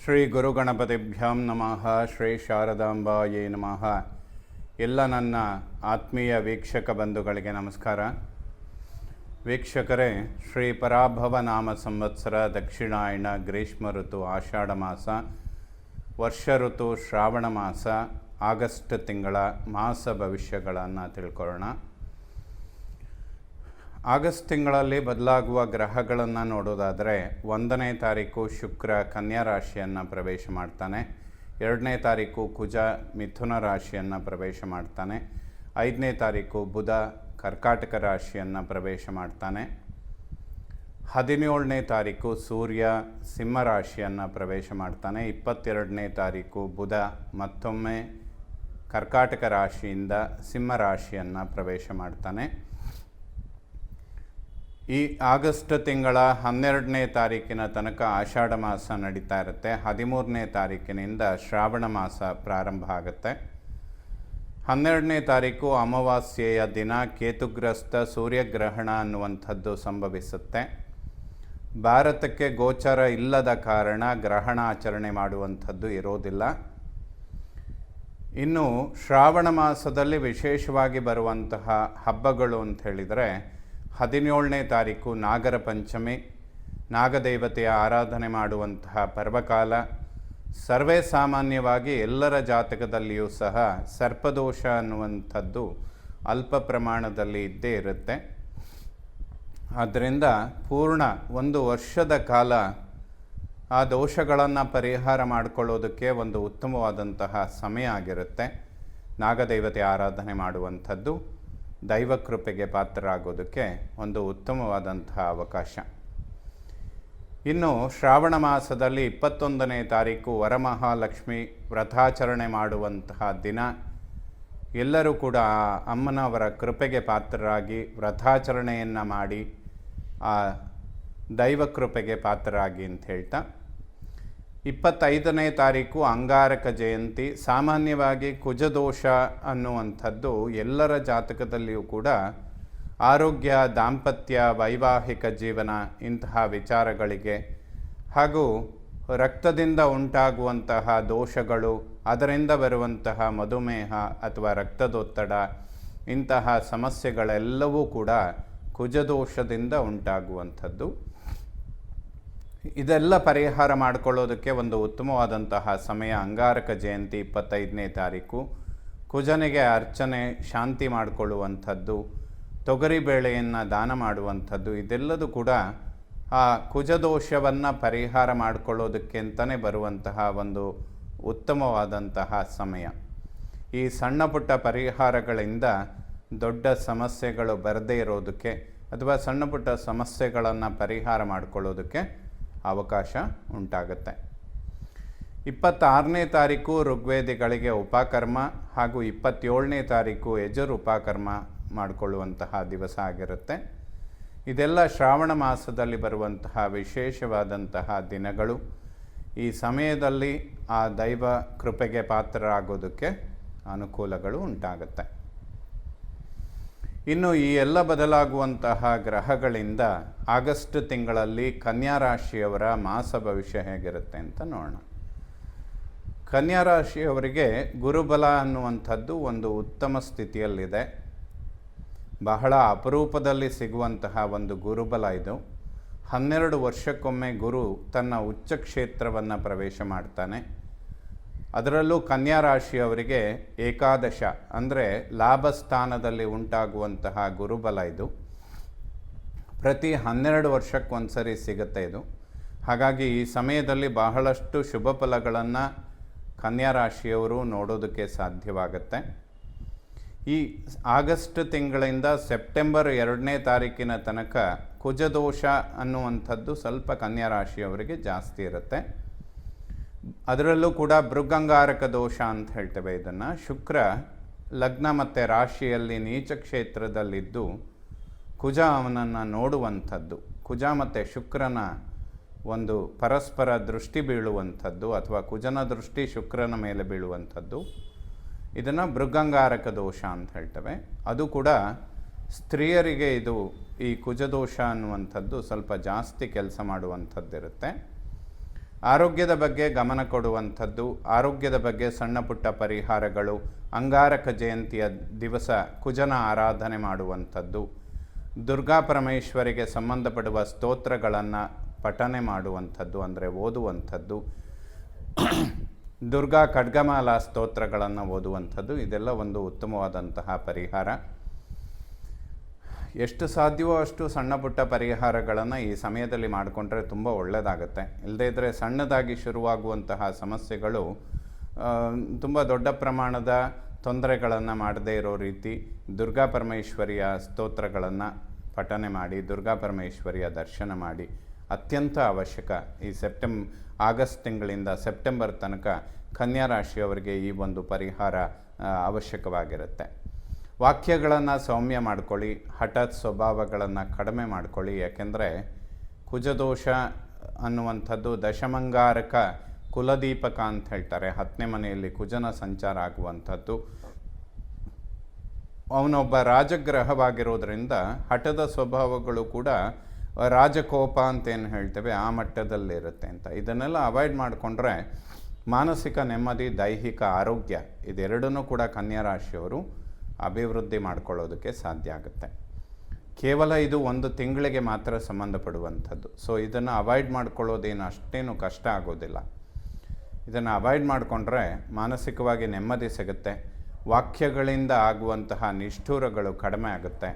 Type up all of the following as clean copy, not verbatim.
ಶ್ರೀ ಗುರುಗಣಪತಿಭ್ಯಾಂ ನಮಃ. ಶ್ರೀ ಶಾರದಾಂಬಾಯೇ ನಮಃ. ಎಲ್ಲ ನನ್ನ ಆತ್ಮೀಯ ವೀಕ್ಷಕ ಬಂಧುಗಳಿಗೆ ನಮಸ್ಕಾರ. ವೀಕ್ಷಕರೇ, ಶ್ರೀ ಪರಾಭವ ನಾಮ ಸಂವತ್ಸರ, ದಕ್ಷಿಣಾಯಣ, ಗ್ರೀಷ್ಮ ಋತು, ಆಷಾಢ ಮಾಸ, ವರ್ಷ ಋತು, ಶ್ರಾವಣ ಮಾಸ, ಆಗಸ್ಟ್ ತಿಂಗಳ ಮಾಸ ಭವಿಷ್ಯಗಳನ್ನು ತಿಳ್ಕೊಳ್ಳೋಣ. ಆಗಸ್ಟ್ ತಿಂಗಳಲ್ಲಿ ಬದಲಾಗುವ ಗ್ರಹಗಳನ್ನು ನೋಡೋದಾದರೆ 1ನೇ ತಾರೀಕು ಶುಕ್ರ ಕನ್ಯಾ ರಾಶಿಯನ್ನು ಪ್ರವೇಶ ಮಾಡ್ತಾನೆ. 2ನೇ ತಾರೀಕು ಕುಜ ಮಿಥುನ ರಾಶಿಯನ್ನು ಪ್ರವೇಶ ಮಾಡ್ತಾನೆ. 5ನೇ ತಾರೀಕು ಬುಧ ಕರ್ಕಾಟಕ ರಾಶಿಯನ್ನು ಪ್ರವೇಶ ಮಾಡ್ತಾನೆ. 17ನೇ ತಾರೀಕು ಸೂರ್ಯ ಸಿಂಹ ರಾಶಿಯನ್ನು ಪ್ರವೇಶ ಮಾಡ್ತಾನೆ. 22ನೇ ತಾರೀಕು ಬುಧ ಮತ್ತೊಮ್ಮೆ ಕರ್ಕಾಟಕ ರಾಶಿಯಿಂದ ಸಿಂಹ ರಾಶಿಯನ್ನು ಪ್ರವೇಶ ಮಾಡ್ತಾನೆ. ಈ ಆಗಸ್ಟ್ ತಿಂಗಳ 12ನೇ ತಾರೀಕಿನ ತನಕ ಆಷಾಢ ಮಾಸ ನಡೀತಾ ಇರುತ್ತೆ. 13ನೇ ತಾರೀಕಿನಿಂದ ಶ್ರಾವಣ ಮಾಸ ಪ್ರಾರಂಭ ಆಗುತ್ತೆ. 12ನೇ ತಾರೀಕು ಅಮಾವಾಸ್ಯೆಯ ದಿನ ಕೇತುಗ್ರಸ್ತ ಸೂರ್ಯಗ್ರಹಣ ಅನ್ನುವಂಥದ್ದು ಸಂಭವಿಸುತ್ತೆ. ಭಾರತಕ್ಕೆ ಗೋಚರ ಇಲ್ಲದ ಕಾರಣ ಗ್ರಹಣ ಆಚರಣೆ ಮಾಡುವಂಥದ್ದು ಇರೋದಿಲ್ಲ. ಇನ್ನು ಶ್ರಾವಣ ಮಾಸದಲ್ಲಿ ವಿಶೇಷವಾಗಿ ಬರುವಂತಹ ಹಬ್ಬಗಳು ಅಂತ ಹೇಳಿದರೆ 17ನೇ ತಾರೀಕು ನಾಗರ ಪಂಚಮಿ, ನಾಗದೇವತೆಯ ಆರಾಧನೆ ಮಾಡುವಂತಹ ಪರ್ವಕಾಲ. ಸರ್ವೇ ಸಾಮಾನ್ಯವಾಗಿ ಎಲ್ಲರ ಜಾತಕದಲ್ಲಿಯೂ ಸಹ ಸರ್ಪದೋಷ ಅನ್ನುವಂಥದ್ದು ಅಲ್ಪ ಪ್ರಮಾಣದಲ್ಲಿ ಇದ್ದೇ ಇರುತ್ತೆ. ಆದ್ದರಿಂದ ಪೂರ್ಣ 1 ವರ್ಷದ ಕಾಲ ಆ ದೋಷಗಳನ್ನು ಪರಿಹಾರ ಮಾಡಿಕೊಳ್ಳೋದಕ್ಕೆ ಒಂದು ಉತ್ತಮವಾದಂತಹ ಸಮಯ ಆಗಿರುತ್ತೆ. ನಾಗದೇವತೆ ಆರಾಧನೆ ಮಾಡುವಂಥದ್ದು ದೈವಕೃಪೆಗೆ ಪಾತ್ರರಾಗೋದಕ್ಕೆ ಒಂದು ಉತ್ತಮವಾದಂತಹ ಅವಕಾಶ. ಇನ್ನು ಶ್ರಾವಣ ಮಾಸದಲ್ಲಿ 21ನೇ ತಾರೀಕು ವರಮಹಾಲಕ್ಷ್ಮಿ ವ್ರತಾಚರಣೆ ಮಾಡುವಂತಹ ದಿನ. ಎಲ್ಲರೂ ಕೂಡ ಅಮ್ಮನವರ ಕೃಪೆಗೆ ಪಾತ್ರರಾಗಿ ವ್ರತಾಚರಣೆಯನ್ನು ಮಾಡಿ ಆ ದೈವಕೃಪೆಗೆ ಪಾತ್ರರಾಗಿ ಅಂತ ಹೇಳ್ತಾ 25ನೇ ತಾರೀಕು ಅಂಗಾರಕ ಜಯಂತಿ. ಸಾಮಾನ್ಯವಾಗಿ ಕುಜದೋಷ ಅನ್ನುವಂಥದ್ದು ಎಲ್ಲರ ಜಾತಕದಲ್ಲಿಯೂ ಕೂಡ ಆರೋಗ್ಯ, ದಾಂಪತ್ಯ, ವೈವಾಹಿಕ ಜೀವನ ಇಂತಹ ವಿಚಾರಗಳಿಗೆ ಹಾಗೂ ರಕ್ತದಿಂದ ಉಂಟಾಗುವಂತಹ ದೋಷಗಳು, ಅದರಿಂದ ಬರುವಂತಹ ಮಧುಮೇಹ ಅಥವಾ ರಕ್ತದೊತ್ತಡ ಇಂತಹ ಸಮಸ್ಯೆಗಳೆಲ್ಲವೂ ಕೂಡ ಕುಜದೋಷದಿಂದ ಉಂಟಾಗುವಂಥದ್ದು. ಇದೆಲ್ಲ ಪರಿಹಾರ ಮಾಡಿಕೊಳ್ಳೋದಕ್ಕೆ ಒಂದು ಉತ್ತಮವಾದಂತಹ ಸಮಯ ಅಂಗಾರಕ ಜಯಂತಿ 25ನೇ ತಾರೀಕು. ಕುಜನಿಗೆ ಅರ್ಚನೆ, ಶಾಂತಿ ಮಾಡಿಕೊಳ್ಳುವಂಥದ್ದು, ತೊಗರಿಬೇಳೆಯನ್ನು ದಾನ ಮಾಡುವಂಥದ್ದು, ಇದೆಲ್ಲದೂ ಕೂಡ ಆ ಕುಜದೋಷವನ್ನು ಪರಿಹಾರ ಮಾಡಿಕೊಳ್ಳೋದಕ್ಕೆ ಅಂತಲೇ ಬರುವಂತಹ ಒಂದು ಉತ್ತಮವಾದಂತಹ ಸಮಯ. ಈ ಸಣ್ಣ ಪುಟ್ಟ ಪರಿಹಾರಗಳಿಂದ ದೊಡ್ಡ ಸಮಸ್ಯೆಗಳು ಬರದೇ ಇರೋದಕ್ಕೆ ಅಥವಾ ಸಣ್ಣ ಪುಟ್ಟ ಸಮಸ್ಯೆಗಳನ್ನು ಪರಿಹಾರ ಮಾಡಿಕೊಳ್ಳೋದಕ್ಕೆ ಅವಕಾಶ ಉಂಟಾಗುತ್ತೆ. 26ನೇ ತಾರೀಕು ಋಗ್ವೇದಿಗಳಿಗೆ ಉಪಕರ್ಮ ಹಾಗೂ 27ನೇ ತಾರೀಕು ಯಜುರ್ ಉಪಕರ್ಮ ಮಾಡಿಕೊಳ್ಳುವಂತಹ ದಿವಸ ಆಗಿರುತ್ತೆ. ಇದೆಲ್ಲ ಶ್ರಾವಣ ಮಾಸದಲ್ಲಿ ಬರುವಂತಹ ವಿಶೇಷವಾದಂತಹ ದಿನಗಳು. ಈ ಸಮಯದಲ್ಲಿ ಆ ದೈವ ಕೃಪೆಗೆ ಪಾತ್ರರಾಗೋದಕ್ಕೆ ಅನುಕೂಲಗಳು ಉಂಟಾಗುತ್ತೆ. ಇನ್ನು ಈ ಎಲ್ಲ ಬದಲಾಗುವಂತಹ ಗ್ರಹಗಳಿಂದ ಆಗಸ್ಟ್ ತಿಂಗಳಲ್ಲಿ ಕನ್ಯಾ ರಾಶಿಯವರ ಮಾಸ ಭವಿಷ್ಯ ಹೇಗಿರುತ್ತೆ ಅಂತ ನೋಡೋಣ. ಕನ್ಯಾ ರಾಶಿಯವರಿಗೆ ಗುರುಬಲ ಅನ್ನುವಂಥದ್ದು ಒಂದು ಉತ್ತಮ ಸ್ಥಿತಿಯಲ್ಲಿದೆ. ಬಹಳ ಅಪರೂಪದಲ್ಲಿ ಸಿಗುವಂತಹ ಒಂದು ಗುರುಬಲ ಇದು. 12 ವರ್ಷಕ್ಕೊಮ್ಮೆ ಗುರು ತನ್ನ ಉಚ್ಚ ಕ್ಷೇತ್ರವನ್ನು ಪ್ರವೇಶ ಮಾಡ್ತಾನೆ. ಅದರಲ್ಲೂ ಕನ್ಯಾ ರಾಶಿಯವರಿಗೆ ಏಕಾದಶ ಅಂದರೆ ಲಾಭಸ್ಥಾನದಲ್ಲಿ ಉಂಟಾಗುವಂತಹ ಗುರುಬಲ ಇದು. ಪ್ರತಿ 12 ವರ್ಷಕ್ಕೊಂದ್ಸರಿ ಸಿಗುತ್ತೆ ಇದು. ಹಾಗಾಗಿ ಈ ಸಮಯದಲ್ಲಿ ಬಹಳಷ್ಟು ಶುಭ ಫಲಗಳನ್ನು ಕನ್ಯಾ ರಾಶಿಯವರು ನೋಡೋದಕ್ಕೆ ಸಾಧ್ಯವಾಗುತ್ತೆ. ಈ ಆಗಸ್ಟ್ ತಿಂಗಳಿಂದ ಸೆಪ್ಟೆಂಬರ್ 2ನೇ ತಾರೀಕಿನ ತನಕ ಕುಜದೋಷ ಅನ್ನುವಂಥದ್ದು ಸ್ವಲ್ಪ ಕನ್ಯಾ ರಾಶಿಯವರಿಗೆ ಜಾಸ್ತಿ ಇರುತ್ತೆ. ಅದರಲ್ಲೂ ಕೂಡ ಭೃಗಂಗಾರಕ ದೋಷ ಅಂತ ಹೇಳ್ತೇವೆ ಇದನ್ನು. ಶುಕ್ರ ಲಗ್ನ ಮತ್ತು ರಾಶಿಯಲ್ಲಿ ನೀಚ ಕ್ಷೇತ್ರದಲ್ಲಿದ್ದು ಕುಜ ಅವನನ್ನು ನೋಡುವಂಥದ್ದು, ಕುಜ ಮತ್ತು ಶುಕ್ರನ ಒಂದು ಪರಸ್ಪರ ದೃಷ್ಟಿ ಬೀಳುವಂಥದ್ದು ಅಥವಾ ಕುಜನ ದೃಷ್ಟಿ ಶುಕ್ರನ ಮೇಲೆ ಬೀಳುವಂಥದ್ದು, ಇದನ್ನು ಭೃಗಂಗಾರಕ ದೋಷ ಅಂತ ಹೇಳ್ತೇವೆ. ಅದು ಕೂಡ ಸ್ತ್ರೀಯರಿಗೆ ಇದು ಈ ಕುಜದೋಷ ಅನ್ನುವಂಥದ್ದು ಸ್ವಲ್ಪ ಜಾಸ್ತಿ ಕೆಲಸ ಮಾಡುವಂಥದ್ದಿರುತ್ತೆ. ಆರೋಗ್ಯದ ಬಗ್ಗೆ ಗಮನ ಕೊಡುವಂಥದ್ದು, ಆರೋಗ್ಯದ ಬಗ್ಗೆ ಸಣ್ಣ ಪುಟ್ಟ ಪರಿಹಾರಗಳು, ಅಂಗಾರಕ ಜಯಂತಿಯ ದಿವಸ ಕುಜನ ಆರಾಧನೆ ಮಾಡುವಂಥದ್ದು, ದುರ್ಗಾ ಪರಮೇಶ್ವರಿಗೆ ಸಂಬಂಧಪಡುವ ಸ್ತೋತ್ರಗಳನ್ನು ಪಠನೆ ಮಾಡುವಂಥದ್ದು ಅಂದರೆ ಓದುವಂಥದ್ದು, ದುರ್ಗಾ ಖಡ್ಗಮಾಲಾ ಸ್ತೋತ್ರಗಳನ್ನು ಓದುವಂಥದ್ದು, ಇದೆಲ್ಲ ಒಂದು ಉತ್ತಮವಾದಂತಹ ಪರಿಹಾರ. ಎಷ್ಟು ಸಾಧ್ಯವೋ ಅಷ್ಟು ಸಣ್ಣ ಪುಟ್ಟ ಪರಿಹಾರಗಳನ್ನು ಈ ಸಮಯದಲ್ಲಿ ಮಾಡಿಕೊಂಡ್ರೆ ತುಂಬ ಒಳ್ಳೆಯದಾಗುತ್ತೆ. ಇಲ್ಲದೇ ಇದ್ದರೆ ಸಣ್ಣದಾಗಿ ಶುರುವಾಗುವಂತಹ ಸಮಸ್ಯೆಗಳು ತುಂಬ ದೊಡ್ಡ ಪ್ರಮಾಣದ ತೊಂದರೆಗಳನ್ನು ಮಾಡದೇ ಇರೋ ರೀತಿ ದುರ್ಗಾ ಪರಮೇಶ್ವರಿಯ ಸ್ತೋತ್ರಗಳನ್ನು ಪಠನೆ ಮಾಡಿ, ದುರ್ಗಾ ಪರಮೇಶ್ವರಿಯ ದರ್ಶನ ಮಾಡಿ ಅತ್ಯಂತ ಅವಶ್ಯಕ. ಈ ಆಗಸ್ಟ್ ತಿಂಗಳಿಂದ ಸೆಪ್ಟೆಂಬರ್ ತನಕ ಕನ್ಯಾ ರಾಶಿಯವರಿಗೆ ಈ ಒಂದು ಪರಿಹಾರ ಅವಶ್ಯಕವಾಗಿರುತ್ತೆ. ವಾಕ್ಯಗಳನ್ನು ಸೌಮ್ಯ ಮಾಡ್ಕೊಳ್ಳಿ, ಹಠಾತ್ ಸ್ವಭಾವಗಳನ್ನು ಕಡಿಮೆ ಮಾಡ್ಕೊಳ್ಳಿ. ಯಾಕೆಂದರೆ ಕುಜದೋಷ ಅನ್ನುವಂಥದ್ದು ದಶಮಂಗಾರಕ ಕುಲದೀಪಕ ಅಂತ ಹೇಳ್ತಾರೆ. 10ನೇ ಮನೆಯಲ್ಲಿ ಕುಜನ ಸಂಚಾರ ಆಗುವಂಥದ್ದು. ಅವನೊಬ್ಬ ರಾಜಗ್ರಹವಾಗಿರೋದ್ರಿಂದ ಹಠದ ಸ್ವಭಾವಗಳು ಕೂಡ ರಾಜಕೋಪ ಅಂತೇನು ಹೇಳ್ತೇವೆ ಆ ಮಟ್ಟದಲ್ಲಿರುತ್ತೆ ಅಂತ. ಇದನ್ನೆಲ್ಲ ಅವಾಯ್ಡ್ ಮಾಡಿಕೊಂಡ್ರೆ ಮಾನಸಿಕ ನೆಮ್ಮದಿ, ದೈಹಿಕ ಆರೋಗ್ಯ ಇದೆರಡನ್ನೂ ಕೂಡ ಕನ್ಯಾ ರಾಶಿಯವರು ಅಭಿವೃದ್ಧಿ ಮಾಡ್ಕೊಳ್ಳೋದಕ್ಕೆ ಸಾಧ್ಯ ಆಗುತ್ತೆ. ಕೇವಲ ಇದು ಒಂದು ತಿಂಗಳಿಗೆ ಮಾತ್ರ ಸಂಬಂಧಪಡುವಂಥದ್ದು. ಸೊ ಇದನ್ನು ಅವಾಯ್ಡ್ ಮಾಡ್ಕೊಳ್ಳೋದೇನು ಅಷ್ಟೇನು ಕಷ್ಟ ಆಗೋದಿಲ್ಲ. ಇದನ್ನು ಅವಾಯ್ಡ್ ಮಾಡಿಕೊಂಡ್ರೆ ಮಾನಸಿಕವಾಗಿ ನೆಮ್ಮದಿ ಸಿಗುತ್ತೆ. ವಾಕ್ಯಗಳಿಂದ ಆಗುವಂತಹ ನಿಷ್ಠೂರಗಳು ಕಡಿಮೆ ಆಗುತ್ತೆ.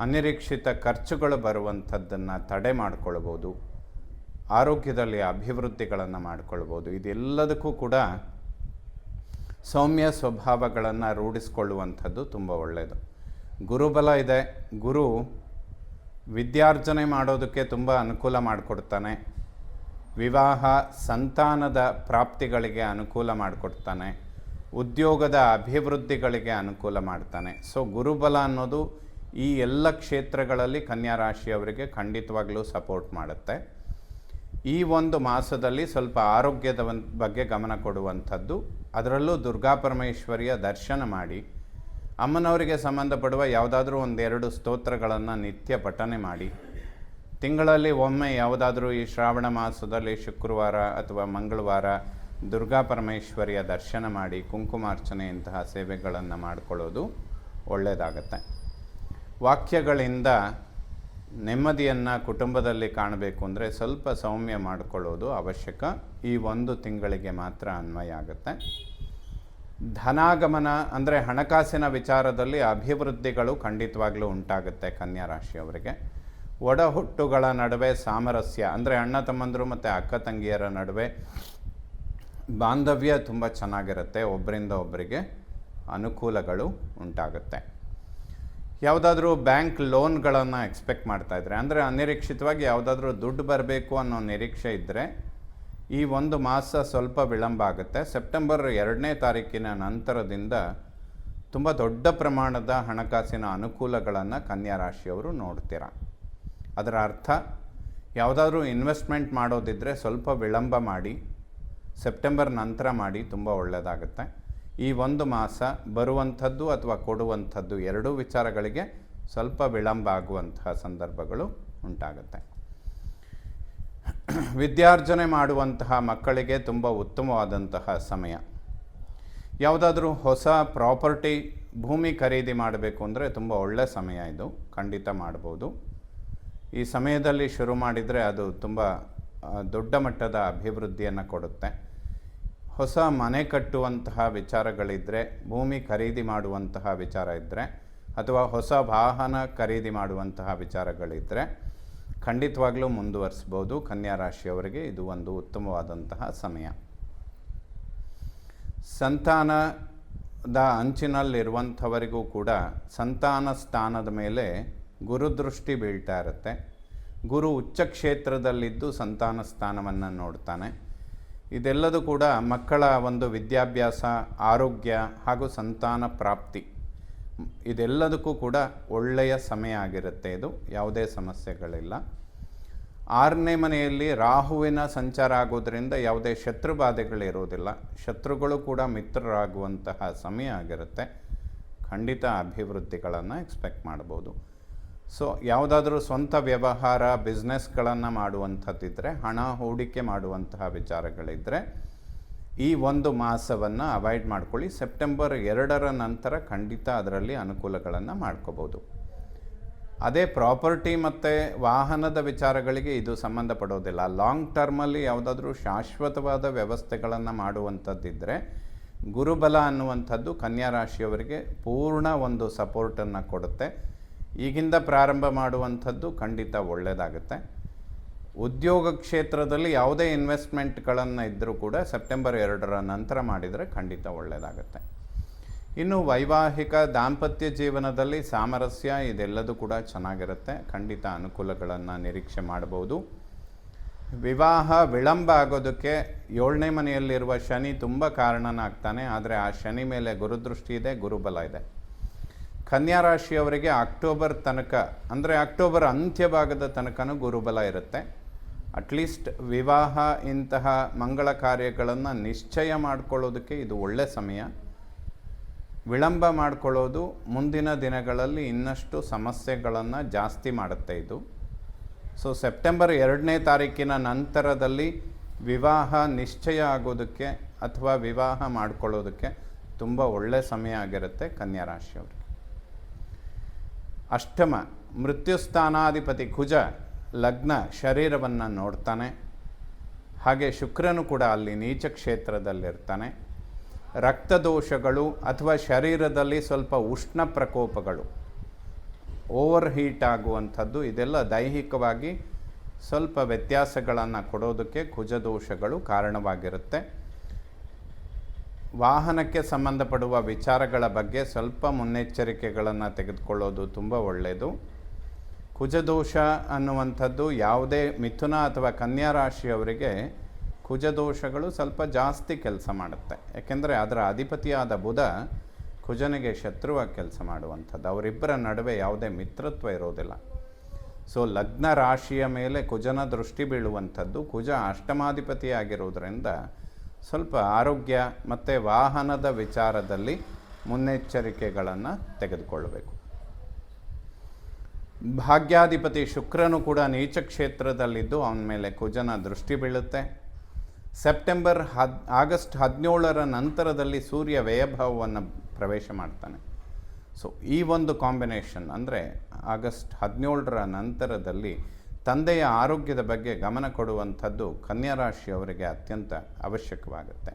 ಅನಿರೀಕ್ಷಿತ ಖರ್ಚುಗಳು ಬರುವಂಥದ್ದನ್ನು ತಡೆ ಮಾಡಿಕೊಳ್ಬೋದು. ಆರೋಗ್ಯದಲ್ಲಿ ಅಭಿವೃದ್ಧಿಗಳನ್ನು ಮಾಡಿಕೊಳ್ಬೋದು. ಇದೆಲ್ಲದಕ್ಕೂ ಕೂಡ ಸೌಮ್ಯ ಸ್ವಭಾವಗಳನ್ನು ರೂಢಿಸ್ಕೊಳ್ಳುವಂಥದ್ದು ತುಂಬ ಒಳ್ಳೆಯದು. ಗುರುಬಲ ಇದೆ. ಗುರು ವಿದ್ಯಾರ್ಜನೆ ಮಾಡೋದಕ್ಕೆ ತುಂಬ ಅನುಕೂಲ ಮಾಡಿಕೊಡ್ತಾನೆ. ವಿವಾಹ, ಸಂತಾನದ ಪ್ರಾಪ್ತಿಗಳಿಗೆ ಅನುಕೂಲ ಮಾಡಿಕೊಡ್ತಾನೆ. ಉದ್ಯೋಗದ ಅಭಿವೃದ್ಧಿಗಳಿಗೆ ಅನುಕೂಲ ಮಾಡ್ತಾನೆ. ಸೊ ಗುರುಬಲ ಅನ್ನೋದು ಈ ಎಲ್ಲ ಕ್ಷೇತ್ರಗಳಲ್ಲಿ ಕನ್ಯಾ ರಾಶಿಯವರಿಗೆ ಖಂಡಿತವಾಗ್ಲೂ ಸಪೋರ್ಟ್ ಮಾಡುತ್ತೆ. ಈ ಒಂದು ಮಾಸದಲ್ಲಿ ಸ್ವಲ್ಪ ಆರೋಗ್ಯದ ಬಗ್ಗೆ ಗಮನ ಕೊಡುವಂಥದ್ದು, ಅದರಲ್ಲೂ ದುರ್ಗಾ ಪರಮೇಶ್ವರಿಯ ದರ್ಶನ ಮಾಡಿ, ಅಮ್ಮನವರಿಗೆ ಸಂಬಂಧಪಡುವ ಯಾವುದಾದ್ರೂ ಒಂದೆರಡು ಸ್ತೋತ್ರಗಳನ್ನು ನಿತ್ಯ ಪಠನೆ ಮಾಡಿ, ತಿಂಗಳಲ್ಲಿ ಒಮ್ಮೆ ಯಾವುದಾದ್ರೂ ಈ ಶ್ರಾವಣ ಮಾಸದಲ್ಲಿ ಶುಕ್ರವಾರ ಅಥವಾ ಮಂಗಳವಾರ ದುರ್ಗಾ ಪರಮೇಶ್ವರಿಯ ದರ್ಶನ ಮಾಡಿ ಕುಂಕುಮಾರ್ಚನೆಯಂತಹ ಸೇವೆಗಳನ್ನು ಮಾಡಿಕೊಳ್ಳೋದು ಒಳ್ಳೆಯದಾಗತ್ತೆ. ವಾಕ್ಯಗಳಿಂದ ನೆಮ್ಮದಿಯನ್ನು ಕುಟುಂಬದಲ್ಲಿ ಕಾಣಬೇಕು ಅಂದರೆ ಸ್ವಲ್ಪ ಸೌಮ್ಯ ಮಾಡಿಕೊಳ್ಳೋದು ಅವಶ್ಯಕ. ಈ ಒಂದು ತಿಂಗಳಿಗೆ ಮಾತ್ರ ಅನ್ವಯ ಆಗುತ್ತೆ. ಧನಾಗಮನ ಅಂದರೆ ಹಣಕಾಸಿನ ವಿಚಾರದಲ್ಲಿ ಅಭಿವೃದ್ಧಿಗಳು ಖಂಡಿತವಾಗ್ಲೂ ಉಂಟಾಗುತ್ತೆ ಕನ್ಯಾ ರಾಶಿಯವರಿಗೆ. ಒಡ ಹುಟ್ಟುಗಳ ನಡುವೆ ಸಾಮರಸ್ಯ ಅಂದರೆ ಅಣ್ಣ ತಮ್ಮಂದರು ಮತ್ತು ಅಕ್ಕ ತಂಗಿಯರ ನಡುವೆ ಬಾಂಧವ್ಯ ತುಂಬ ಚೆನ್ನಾಗಿರುತ್ತೆ. ಒಬ್ಬರಿಂದ ಒಬ್ಬರಿಗೆ ಅನುಕೂಲಗಳು ಉಂಟಾಗುತ್ತೆ. ಯಾವುದಾದ್ರೂ ಬ್ಯಾಂಕ್ ಲೋನ್ಗಳನ್ನು ಎಕ್ಸ್ಪೆಕ್ಟ್ ಮಾಡ್ತಾಯಿದ್ರೆ ಅಂದರೆ ಅನಿರೀಕ್ಷಿತವಾಗಿ ಯಾವುದಾದ್ರೂ ದುಡ್ಡು ಬರಬೇಕು ಅನ್ನೋ ನಿರೀಕ್ಷೆ ಇದ್ದರೆ ಈ ಒಂದು ಮಾಸ ಸ್ವಲ್ಪ ವಿಳಂಬ ಆಗುತ್ತೆ. ಸೆಪ್ಟೆಂಬರ್ 2ನೇ ತಾರೀಕಿನ ನಂತರದಿಂದ ತುಂಬ ದೊಡ್ಡ ಪ್ರಮಾಣದ ಹಣಕಾಸಿನ ಅನುಕೂಲಗಳನ್ನು ಕನ್ಯಾ ರಾಶಿಯವರು ನೋಡ್ತೀರ. ಅದರ ಅರ್ಥ ಯಾವುದಾದ್ರೂ ಇನ್ವೆಸ್ಟ್ಮೆಂಟ್ ಮಾಡೋದಿದ್ದರೆ ಸ್ವಲ್ಪ ವಿಳಂಬ ಮಾಡಿ, ಸೆಪ್ಟೆಂಬರ್ ನಂತರ ಮಾಡಿ, ತುಂಬ ಒಳ್ಳೆಯದಾಗುತ್ತೆ. ಈ ಒಂದು ಮಾಸ ಬರುವಂಥದ್ದು ಅಥವಾ ಕೊಡುವಂಥದ್ದು ಎರಡೂ ವಿಚಾರಗಳಿಗೆ ಸ್ವಲ್ಪ ವಿಳಂಬ ಆಗುವಂತಹ ಸಂದರ್ಭಗಳು ಉಂಟಾಗುತ್ತೆ. ವಿದ್ಯಾರ್ಜನೆ ಮಾಡುವಂತಹ ಮಕ್ಕಳಿಗೆ ತುಂಬ ಉತ್ತಮವಾದಂತಹ ಸಮಯ. ಯಾವುದಾದ್ರೂ ಹೊಸ ಪ್ರಾಪರ್ಟಿ, ಭೂಮಿ ಖರೀದಿ ಮಾಡಬೇಕು ಅಂದರೆ ತುಂಬ ಒಳ್ಳೆಯ ಸಮಯ ಇದು, ಖಂಡಿತ ಮಾಡ್ಬೋದು. ಈ ಸಮಯದಲ್ಲಿ ಶುರು ಮಾಡಿದರೆ ಅದು ತುಂಬ ದೊಡ್ಡ ಮಟ್ಟದ ಅಭಿವೃದ್ಧಿಯನ್ನು ಕೊಡುತ್ತೆ. ಹೊಸ ಮನೆ ಕಟ್ಟುವಂತಹ ವಿಚಾರಗಳಿದ್ದರೆ, ಭೂಮಿ ಖರೀದಿ ಮಾಡುವಂತಹ ವಿಚಾರ ಇದ್ದರೆ, ಅಥವಾ ಹೊಸ ವಾಹನ ಖರೀದಿ ಮಾಡುವಂತಹ ವಿಚಾರಗಳಿದ್ದರೆ ಖಂಡಿತವಾಗ್ಲೂ ಮುಂದುವರಿಸ್ಬೋದು. ಕನ್ಯಾ ರಾಶಿಯವರಿಗೆ ಇದು ಒಂದು ಉತ್ತಮವಾದಂತಹ ಸಮಯ. ಸಂತಾನದ ಅಂಚಿನಲ್ಲಿರುವಂಥವರಿಗೂ ಕೂಡ ಸಂತಾನ ಸ್ಥಾನದ ಮೇಲೆ ಗುರುದೃಷ್ಟಿ ಬೀಳ್ತಾ ಇರುತ್ತೆ. ಗುರು ಉಚ್ಚ ಕ್ಷೇತ್ರದಲ್ಲಿದ್ದು ಸಂತಾನ ಸ್ಥಾನವನ್ನು ನೋಡ್ತಾನೆ. ಇದೆಲ್ಲದೂ ಕೂಡ ಮಕ್ಕಳ ಒಂದು ವಿದ್ಯಾಭ್ಯಾಸ, ಆರೋಗ್ಯ ಹಾಗೂ ಸಂತಾನ ಪ್ರಾಪ್ತಿ ಇದೆಲ್ಲದಕ್ಕೂ ಕೂಡ ಒಳ್ಳೆಯ ಸಮಯ ಆಗಿರುತ್ತೆ. ಇದು ಯಾವುದೇ ಸಮಸ್ಯೆಗಳಿಲ್ಲ. 6ನೇ ಮನೆಯಲ್ಲಿ ರಾಹುವಿನ ಸಂಚಾರ ಆಗೋದ್ರಿಂದ ಯಾವುದೇ ಶತ್ರುಬಾಧೆಗಳಿರೋದಿಲ್ಲ. ಶತ್ರುಗಳು ಕೂಡ ಮಿತ್ರರಾಗುವಂತಹ ಸಮಯ ಆಗಿರುತ್ತೆ. ಖಂಡಿತ ಅಭಿವೃದ್ಧಿಗಳನ್ನು ಎಕ್ಸ್ಪೆಕ್ಟ್ ಮಾಡ್ಬೋದು. ಸೊ ಯಾವುದಾದ್ರೂ ಸ್ವಂತ ವ್ಯವಹಾರ ಬಿಸ್ನೆಸ್ಗಳನ್ನು ಮಾಡುವಂಥದ್ದಿದ್ದರೆ, ಹಣ ಹೂಡಿಕೆ ಮಾಡುವಂತಹ ವಿಚಾರಗಳಿದ್ದರೆ ಈ ಒಂದು ಮಾಸವನ್ನು ಅವಾಯ್ಡ್ ಮಾಡ್ಕೊಳ್ಳಿ. ಸೆಪ್ಟೆಂಬರ್ 2ರ ನಂತರ ಖಂಡಿತ ಅದರಲ್ಲಿ ಅನುಕೂಲಗಳನ್ನು ಮಾಡ್ಕೋಬೋದು. ಅದೇ ಪ್ರಾಪರ್ಟಿ ಮತ್ತು ವಾಹನದ ವಿಚಾರಗಳಿಗೆ ಇದು ಸಂಬಂಧಪಡೋದಿಲ್ಲ. ಲಾಂಗ್ ಟರ್ಮಲ್ಲಿ ಯಾವುದಾದ್ರೂ ಶಾಶ್ವತವಾದ ವ್ಯವಸ್ಥೆಗಳನ್ನು ಮಾಡುವಂಥದ್ದಿದ್ದರೆ ಗುರುಬಲ ಅನ್ನುವಂಥದ್ದು ಕನ್ಯಾ ರಾಶಿಯವರಿಗೆ ಪೂರ್ಣ ಒಂದು ಸಪೋರ್ಟನ್ನು ಕೊಡುತ್ತೆ. ಈಗಿಂದ ಪ್ರಾರಂಭ ಮಾಡುವಂಥದ್ದು ಖಂಡಿತ ಒಳ್ಳೆಯದಾಗುತ್ತೆ. ಉದ್ಯೋಗ ಕ್ಷೇತ್ರದಲ್ಲಿ ಯಾವುದೇ ಇನ್ವೆಸ್ಟ್ಮೆಂಟ್ಗಳನ್ನು ಇದ್ದರೂ ಕೂಡ ಸೆಪ್ಟೆಂಬರ್ 2ರ ನಂತರ ಮಾಡಿದರೆ ಖಂಡಿತ ಒಳ್ಳೆಯದಾಗುತ್ತೆ. ಇನ್ನು ವೈವಾಹಿಕ ದಾಂಪತ್ಯ ಜೀವನದಲ್ಲಿ ಸಾಮರಸ್ಯ ಇದೆಲ್ಲದೂ ಕೂಡ ಚೆನ್ನಾಗಿರುತ್ತೆ. ಖಂಡಿತ ಅನುಕೂಲಗಳನ್ನು ನಿರೀಕ್ಷೆ ಮಾಡ್ಬೋದು. ವಿವಾಹ ವಿಳಂಬ ಆಗೋದಕ್ಕೆ 7ನೇ ಮನೆಯಲ್ಲಿರುವ ಶನಿ ತುಂಬ ಕಾರಣನಾಗ್ತಾನೆ. ಆದರೆ ಆ ಶನಿ ಮೇಲೆ ಗುರುದೃಷ್ಟಿ ಇದೆ, ಗುರುಬಲ ಇದೆ. ಕನ್ಯಾ ರಾಶಿಯವರಿಗೆ ಅಕ್ಟೋಬರ್ ತನಕ, ಅಂದರೆ ಅಕ್ಟೋಬರ್ ಅಂತ್ಯಭಾಗದ ತನಕನೂ ಗುರುಬಲ ಇರುತ್ತೆ. ಅಟ್ಲೀಸ್ಟ್ ವಿವಾಹ ಇಂತಹ ಮಂಗಳ ಕಾರ್ಯಗಳನ್ನು ನಿಶ್ಚಯ ಮಾಡಿಕೊಳ್ಳೋದಕ್ಕೆ ಇದು ಒಳ್ಳೆ ಸಮಯ. ವಿಳಂಬ ಮಾಡಿಕೊಳ್ಳೋದು ಮುಂದಿನ ದಿನಗಳಲ್ಲಿ ಇನ್ನಷ್ಟು ಸಮಸ್ಯೆಗಳನ್ನು ಜಾಸ್ತಿ ಮಾಡುತ್ತೆ ಇದು. ಸೊ ಸೆಪ್ಟೆಂಬರ್ 2ನೇ ತಾರೀಕಿನ ನಂತರದಲ್ಲಿ ವಿವಾಹ ನಿಶ್ಚಯ ಆಗೋದಕ್ಕೆ ಅಥವಾ ವಿವಾಹ ಮಾಡಿಕೊಳ್ಳೋದಕ್ಕೆ ತುಂಬ ಒಳ್ಳೆಯ ಸಮಯ ಆಗಿರುತ್ತೆ ಕನ್ಯಾ ರಾಶಿಯವರು. ಅಷ್ಟಮ ಮೃತ್ಯುಸ್ಥಾನಾಧಿಪತಿ ಕುಜ ಲಗ್ನ ಶರೀರವನ್ನು ನೋಡ್ತಾನೆ. ಹಾಗೆ ಶುಕ್ರನು ಕೂಡ ಅಲ್ಲಿ ನೀಚ ಕ್ಷೇತ್ರದಲ್ಲಿರ್ತಾನೆ. ರಕ್ತದೋಷಗಳು ಅಥವಾ ಶರೀರದಲ್ಲಿ ಸ್ವಲ್ಪ ಉಷ್ಣ ಪ್ರಕೋಪಗಳು, ಓವರ್ ಹೀಟ್ ಆಗುವಂಥದ್ದು, ಇದೆಲ್ಲ ದೈಹಿಕವಾಗಿ ಸ್ವಲ್ಪ ವ್ಯತ್ಯಾಸಗಳನ್ನು ಕೊಡೋದಕ್ಕೆ ಕುಜದೋಷಗಳು ಕಾರಣವಾಗಿರುತ್ತೆ. ವಾಹನಕ್ಕೆ ಸಂಬಂಧಪಡುವ ವಿಚಾರಗಳ ಬಗ್ಗೆ ಸ್ವಲ್ಪ ಮುನ್ನೆಚ್ಚರಿಕೆಗಳನ್ನು ತೆಗೆದುಕೊಳ್ಳೋದು ತುಂಬ ಒಳ್ಳೆಯದು. ಕುಜದೋಷ ಅನ್ನುವಂಥದ್ದು ಯಾವುದೇ ಮಿಥುನ ಅಥವಾ ಕನ್ಯಾ ರಾಶಿಯವರಿಗೆ ಕುಜದೋಷಗಳು ಸ್ವಲ್ಪ ಜಾಸ್ತಿ ಕೆಲಸ ಮಾಡುತ್ತೆ. ಯಾಕೆಂದರೆ ಅದರ ಅಧಿಪತಿಯಾದ ಬುಧ ಕುಜನಿಗೆ ಶತ್ರುವಾಗಿ ಕೆಲಸ ಮಾಡುವಂಥದ್ದು. ಅವರಿಬ್ಬರ ನಡುವೆ ಯಾವುದೇ ಮಿತ್ರತ್ವ ಇರೋದಿಲ್ಲ. ಸೊ ಲಗ್ನ ರಾಶಿಯ ಮೇಲೆ ಕುಜನ ದೃಷ್ಟಿ ಬೀಳುವಂಥದ್ದು. ಕುಜ ಅಷ್ಟಮಾಧಿಪತಿಯಾಗಿರೋದ್ರಿಂದ ಸ್ವಲ್ಪ ಆರೋಗ್ಯ ಮತ್ತು ವಾಹನದ ವಿಚಾರದಲ್ಲಿ ಮುನ್ನೆಚ್ಚರಿಕೆಗಳನ್ನು ತೆಗೆದುಕೊಳ್ಳಬೇಕು. ಭಾಗ್ಯಾಧಿಪತಿ ಶುಕ್ರನು ಕೂಡ ನೀಚ ಕ್ಷೇತ್ರದಲ್ಲಿದ್ದು ಅವನ ಮೇಲೆ ಕುಜನ ದೃಷ್ಟಿ ಬೀಳುತ್ತೆ. ಆಗಸ್ಟ್ 17ರ ನಂತರದಲ್ಲಿ ಸೂರ್ಯ ವ್ಯಯಭಾವವನ್ನು ಪ್ರವೇಶ ಮಾಡ್ತಾನೆ. ಸೊ ಈ ಒಂದು ಕಾಂಬಿನೇಷನ್, ಅಂದರೆ ಆಗಸ್ಟ್ 17ರ ನಂತರದಲ್ಲಿ ತಂದೆಯ ಆರೋಗ್ಯದ ಬಗ್ಗೆ ಗಮನ ಕೊಡುವಂಥದ್ದು ಕನ್ಯಾ ರಾಶಿಯವರಿಗೆ ಅತ್ಯಂತ ಅವಶ್ಯಕವಾಗುತ್ತೆ.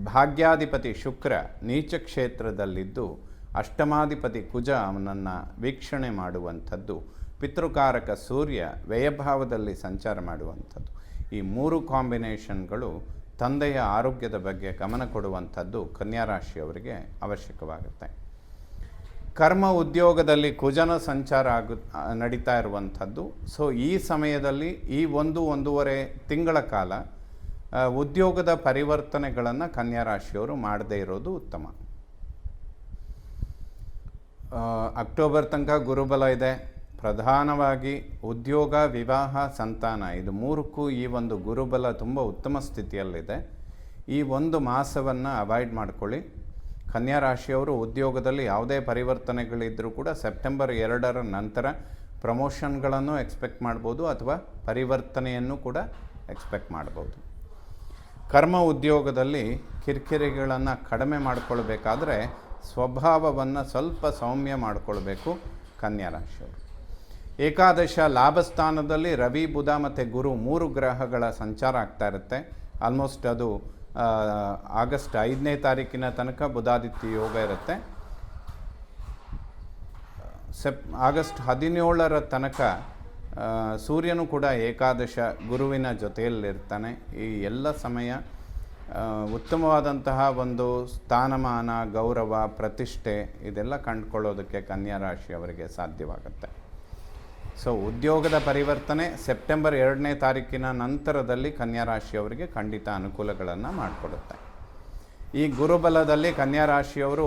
ಭಾಗ್ಯಾಧಿಪತಿ ಶುಕ್ರ ನೀಚ ಕ್ಷೇತ್ರದಲ್ಲಿದ್ದು ಅಷ್ಟಮಾಧಿಪತಿ ಕುಜ ಅವನನ್ನು ವೀಕ್ಷಣೆ ಮಾಡುವಂಥದ್ದು, ಪಿತೃಕಾರಕ ಸೂರ್ಯ ವ್ಯಯಭಾವದಲ್ಲಿ ಸಂಚಾರ ಮಾಡುವಂಥದ್ದು, ಈ ಮೂರು ಕಾಂಬಿನೇಷನ್ಗಳು ತಂದೆಯ ಆರೋಗ್ಯದ ಬಗ್ಗೆ ಗಮನ ಕೊಡುವಂಥದ್ದು ಕನ್ಯಾ ರಾಶಿಯವರಿಗೆ ಅವಶ್ಯಕವಾಗುತ್ತೆ. ಕರ್ಮ ಉದ್ಯೋಗದಲ್ಲಿ ಕುಜನ ಸಂಚಾರ ನಡೀತಾ ಇರುವಂಥದ್ದು. ಸೊ ಈ ಸಮಯದಲ್ಲಿ ಈ 1-1.5 ತಿಂಗಳ ಕಾಲ ಉದ್ಯೋಗದ ಪರಿವರ್ತನೆಗಳನ್ನು ಕನ್ಯಾ ರಾಶಿಯವರು ಮಾಡದೇ ಇರೋದು ಉತ್ತಮ. ಅಕ್ಟೋಬರ್ ತನಕ ಗುರುಬಲ ಇದೆ. ಪ್ರಧಾನವಾಗಿ ಉದ್ಯೋಗ, ವಿವಾಹ, ಸಂತಾನ, ಇದು ಮೂರಕ್ಕೂ ಈ ಒಂದು ಗುರುಬಲ ತುಂಬ ಉತ್ತಮ ಸ್ಥಿತಿಯಲ್ಲಿದೆ. ಈ ಒಂದು ಮಾಸವನ್ನು ಅವಾಯ್ಡ್ ಮಾಡ್ಕೊಳ್ಳಿ. ಕನ್ಯಾ ರಾಶಿಯವರು ಉದ್ಯೋಗದಲ್ಲಿ ಯಾವುದೇ ಪರಿವರ್ತನೆಗಳಿದ್ದರೂ ಕೂಡ ಸೆಪ್ಟೆಂಬರ್ 2ರ ನಂತರ ಪ್ರಮೋಷನ್ಗಳನ್ನು ಎಕ್ಸ್ಪೆಕ್ಟ್ ಮಾಡ್ಬೋದು ಅಥವಾ ಪರಿವರ್ತನೆಯನ್ನು ಕೂಡ ಎಕ್ಸ್ಪೆಕ್ಟ್ ಮಾಡ್ಬೋದು. ಕರ್ಮ ಉದ್ಯೋಗದಲ್ಲಿ ಕಿರಿಕಿರಿಗಳನ್ನು ಕಡಿಮೆ ಮಾಡಿಕೊಳ್ಬೇಕಾದ್ರೆ ಸ್ವಭಾವವನ್ನು ಸ್ವಲ್ಪ ಸೌಮ್ಯ ಮಾಡಿಕೊಳ್ಬೇಕು ಕನ್ಯಾ ರಾಶಿಯವರು. ಏಕಾದಶ ಲಾಭಸ್ಥಾನದಲ್ಲಿ ರವಿ, ಬುಧ ಮತ್ತು ಗುರು 3 ಗ್ರಹಗಳ ಸಂಚಾರ ಆಗ್ತಾ ಇರುತ್ತೆ. ಆಲ್ಮೋಸ್ಟ್ ಅದು ಆಗಸ್ಟ್ 5ನೇ ತಾರೀಕಿನ ತನಕ ಬುಧಾದಿತ್ಯ ಯೋಗ ಇರುತ್ತೆ. ಆಗಸ್ಟ್ 17ರ ತನಕ ಸೂರ್ಯನು ಕೂಡ ಏಕಾದಶ ಗುರುವಿನ ಜೊತೆಯಲ್ಲಿರ್ತಾನೆ. ಈ ಎಲ್ಲ ಸಮಯ ಉತ್ತಮವಾದಂತಹ ಒಂದು ಸ್ಥಾನಮಾನ, ಗೌರವ, ಪ್ರತಿಷ್ಠೆ ಇದೆಲ್ಲ ಕಂಡುಕೊಳ್ಳೋದಕ್ಕೆ ಕನ್ಯಾ ರಾಶಿಯವರಿಗೆ ಸಾಧ್ಯವಾಗುತ್ತೆ. ಸೊ ಉದ್ಯೋಗದ ಪರಿವರ್ತನೆ ಸೆಪ್ಟೆಂಬರ್ 2ನೇ ತಾರೀಕಿನ ನಂತರದಲ್ಲಿ ಕನ್ಯಾ ರಾಶಿಯವರಿಗೆ ಖಂಡಿತ ಅನುಕೂಲಗಳನ್ನು ಮಾಡಿಕೊಡುತ್ತೆ. ಈ ಗುರುಬಲದಲ್ಲಿ ಕನ್ಯಾ ರಾಶಿಯವರು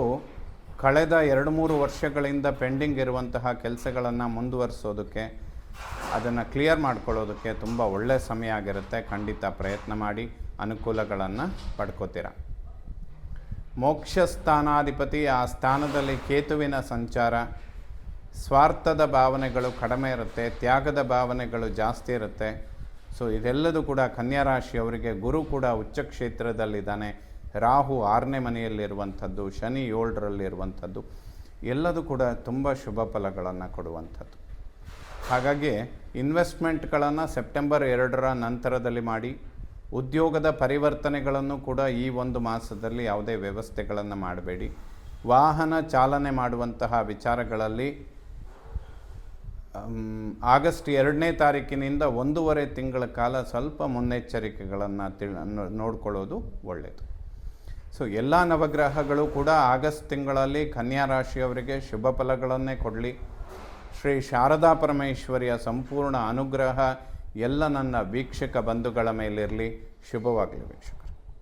ಕಳೆದ 2-3 ವರ್ಷಗಳಿಂದ ಪೆಂಡಿಂಗ್ ಇರುವಂತಹ ಕೆಲಸಗಳನ್ನು ಮುಂದುವರಿಸೋದಕ್ಕೆ, ಅದನ್ನು ಕ್ಲಿಯರ್ ಮಾಡ್ಕೊಳ್ಳೋದಕ್ಕೆ ತುಂಬ ಒಳ್ಳೆಯ ಸಮಯ ಆಗಿರುತ್ತೆ. ಖಂಡಿತ ಪ್ರಯತ್ನ ಮಾಡಿ ಅನುಕೂಲಗಳನ್ನು ಪಡ್ಕೋತೀರ. ಮೋಕ್ಷ ಸ್ಥಾನಾಧಿಪತಿ, ಆ ಸ್ಥಾನದಲ್ಲಿ ಕೇತುವಿನ ಸಂಚಾರ ಸ್ವಾರ್ಥದ ಭಾವನೆಗಳು ಕಡಿಮೆ ಇರುತ್ತೆ, ತ್ಯಾಗದ ಭಾವನೆಗಳು ಜಾಸ್ತಿ ಇರುತ್ತೆ. ಸೊ ಇದೆಲ್ಲದೂ ಕೂಡ ಕನ್ಯಾ ರಾಶಿಯವರಿಗೆ. ಗುರು ಕೂಡ ಉಚ್ಚ ಕ್ಷೇತ್ರದಲ್ಲಿದ್ದಾನೆ, ರಾಹು 6ನೇ ಮನೆಯಲ್ಲಿರುವಂಥದ್ದು, ಶನಿ 7ರಲ್ಲಿರುವಂಥದ್ದು, ಎಲ್ಲದೂ ಕೂಡ ತುಂಬ ಶುಭ ಫಲಗಳನ್ನು ಕೊಡುವಂಥದ್ದು. ಹಾಗಾಗಿ ಇನ್ವೆಸ್ಟ್ಮೆಂಟ್ಗಳನ್ನು ಸೆಪ್ಟೆಂಬರ್ 2ರ ನಂತರದಲ್ಲಿ ಮಾಡಿ. ಉದ್ಯೋಗದ ಪರಿವರ್ತನೆಗಳನ್ನು ಕೂಡ ಈ ಒಂದು ಮಾಸದಲ್ಲಿ ಯಾವುದೇ ವ್ಯವಸ್ಥೆಗಳನ್ನು ಮಾಡಬೇಡಿ. ವಾಹನ ಚಾಲನೆ ಮಾಡುವಂತಹ ವಿಚಾರಗಳಲ್ಲಿ ಆಗಸ್ಟ್ 2ನೇ ತಾರೀಕಿನಿಂದ 1.5 ತಿಂಗಳ ಕಾಲ ಸ್ವಲ್ಪ ಮುನ್ನೆಚ್ಚರಿಕೆಗಳನ್ನು ನೋಡ್ಕೊಳ್ಳೋದು ಒಳ್ಳೆಯದು. ಸೊ ಎಲ್ಲ ನವಗ್ರಹಗಳು ಕೂಡ ಆಗಸ್ಟ್ ತಿಂಗಳಲ್ಲಿ ಕನ್ಯಾ ರಾಶಿಯವರಿಗೆ ಶುಭ ಫಲಗಳನ್ನೇ ಕೊಡಲಿ. ಶ್ರೀ ಶಾರದಾ ಪರಮೇಶ್ವರಿಯ ಸಂಪೂರ್ಣ ಅನುಗ್ರಹ ಎಲ್ಲ ನನ್ನ ವೀಕ್ಷಕ ಬಂಧುಗಳ ಮೇಲಿರಲಿ. ಶುಭವಾಗಲಿ ವೀಕ್ಷಕ.